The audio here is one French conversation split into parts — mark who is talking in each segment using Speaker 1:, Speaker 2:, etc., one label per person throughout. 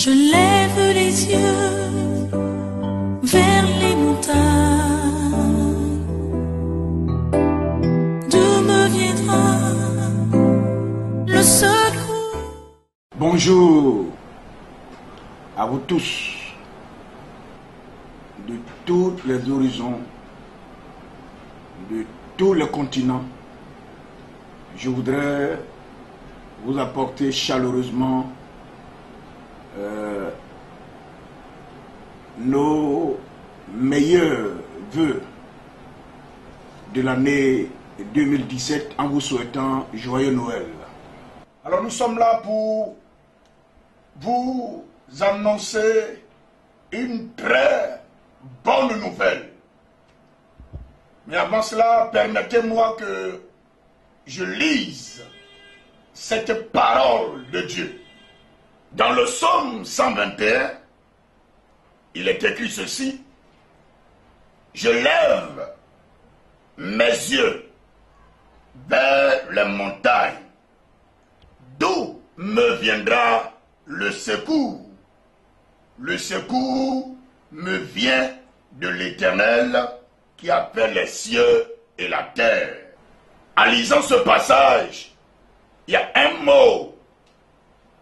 Speaker 1: Je lève les yeux vers les montagnes. D'où me viendra le secours?
Speaker 2: Bonjour à vous tous, de tous les horizons, de tous les continents. Je voudrais vous apporter chaleureusement nos meilleurs vœux de l'année 2017 en vous souhaitant joyeux Noël. Alors nous sommes là pour vous annoncer une très bonne nouvelle. Mais avant cela, permettez-moi que je lise cette parole de Dieu. Dans le psaume 121, il est écrit ceci: je lève mes yeux vers les montagnes. D'où me viendra le secours? Le secours me vient de l'Éternel qui a fait les cieux et la terre. En lisant ce passage, il y a un mot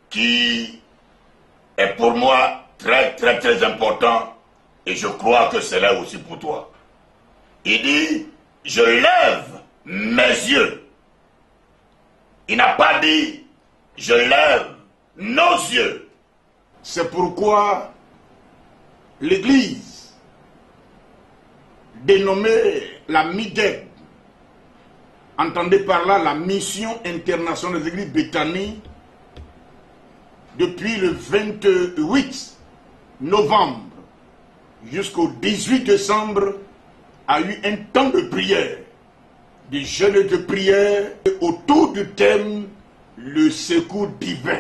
Speaker 2: qui est pour moi très important, et je crois que c'est là aussi pour toi. Il dit, je lève mes yeux. Il n'a pas dit, je lève nos yeux. C'est pourquoi l'Église, dénommée la MIDEB, entendez par là la Mission internationale des Églises Béthanie, depuis le 28 novembre jusqu'au 18 décembre, a eu un temps de prière, de jeûne et de prière, autour du thème le secours divin.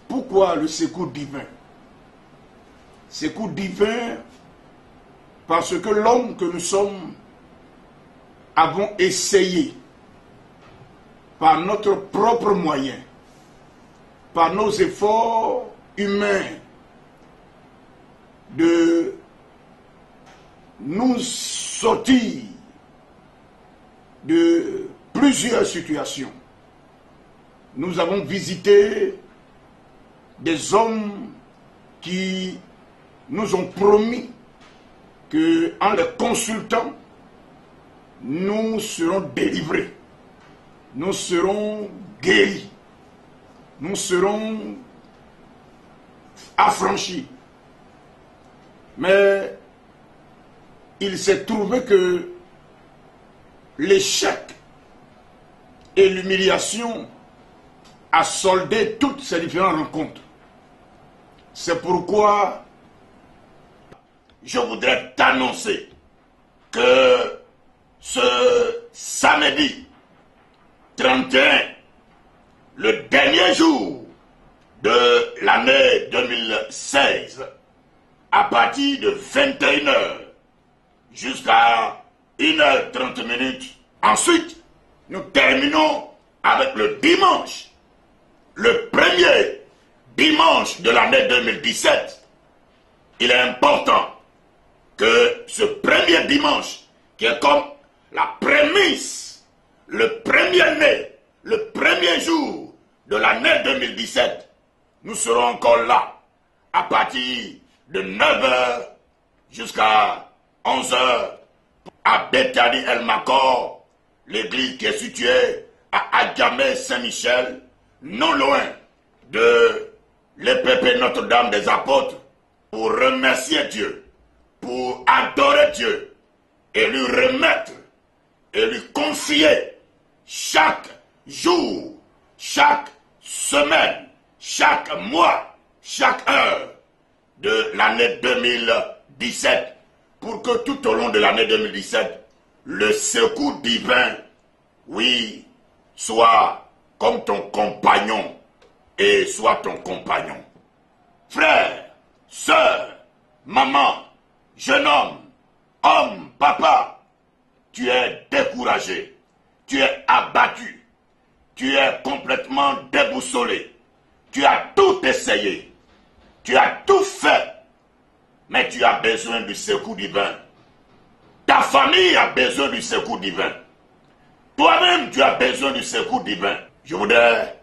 Speaker 2: Pourquoi le secours divin? Secours divin parce que l'homme que nous sommes avons essayé par notre propre moyen, par nos efforts humains, de nous sortir de plusieurs situations. Nous avons visité des hommes qui nous ont promis qu'en les consultant, nous serons délivrés, nous serons guéris, nous serons affranchis. Mais il s'est trouvé que l'échec et l'humiliation a soldé toutes ces différentes rencontres. C'est pourquoi je voudrais t'annoncer que ce samedi 31, le dernier jour de l'année 2016, à partir de 21h jusqu'à 1h30. Ensuite, nous terminons avec le dimanche, le premier dimanche de l'année 2017. Il est important que ce premier dimanche, qui est comme la prémisse, le premier né, le premier jour de l'année 2017, nous serons encore là à partir de 9h jusqu'à 11h à Bethany El Makor, l'église qui est située à Adjamé Saint-Michel, non loin de l'EPP Notre-Dame des Apôtres, pour remercier Dieu, pour adorer Dieu et lui remettre et lui confier chaque jour, chaque semaine, chaque mois, chaque heure de l'année 2017, pour que tout au long de l'année 2017, le secours divin, oui, soit comme ton compagnon et soit ton compagnon. Frère, sœur, maman, jeune homme, papa, tu es découragé, tu es abattu, tu es complètement déboussolé, tu as tout essayé. Tu as tout fait, mais tu as besoin du secours divin. Ta famille a besoin du secours divin. Toi-même, tu as besoin du secours divin. Je voudrais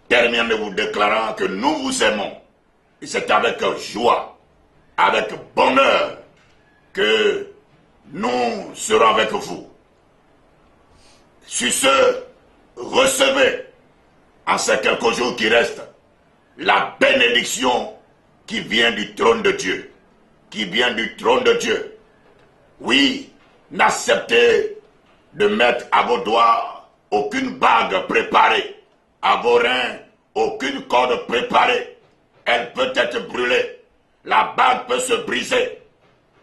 Speaker 2: terminer en vous déclarant que nous vous aimons. Et c'est avec joie, avec bonheur que nous serons avec vous. Sur ce, recevez en ces quelques jours qui restent la bénédiction qui vient du trône de Dieu. Qui vient du trône de Dieu. Oui, n'acceptez de mettre à vos doigts aucune bague préparée, à vos reins aucune corde préparée. Elle peut être brûlée. La bague peut se briser.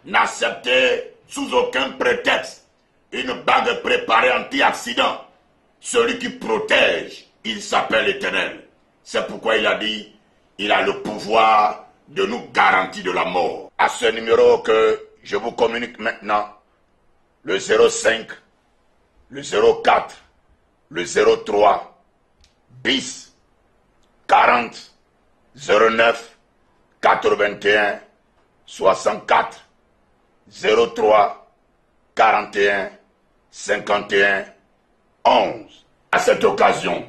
Speaker 2: N'acceptez sous aucun prétexte une bague préparée anti-accident. Celui qui protège, il s'appelle l'Éternel. C'est pourquoi il a dit, il a le pouvoir de nous garantir de la mort. À ce numéro que je vous communique maintenant, le 05, le 04, le 03, bis, 40, 09, 81, 64, 03, 41, 51, 11. À cette occasion,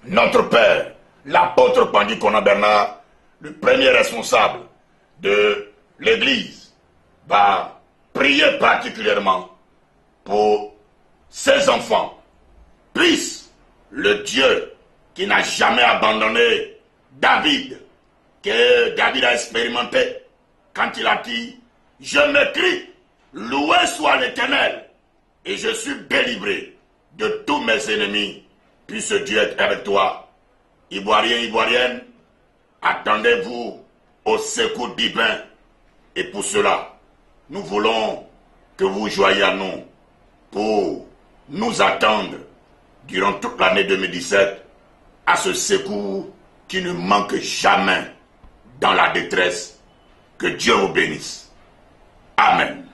Speaker 2: notre Père, l'apôtre Pandikona Bernard, le premier responsable de l'Église, va prier particulièrement pour ses enfants. Puisse le Dieu qui n'a jamais abandonné David, que David a expérimenté quand il a dit « Je m'écris, loué soit l'Éternel, et je suis délivré de tous mes ennemis. Puisse Dieu être avec toi. » Ivoiriens, Ivoiriennes, attendez-vous au secours divin. Et pour cela, nous voulons que vous joignez à nous pour nous attendre durant toute l'année 2017 à ce secours qui ne manque jamais dans la détresse. Que Dieu vous bénisse. Amen.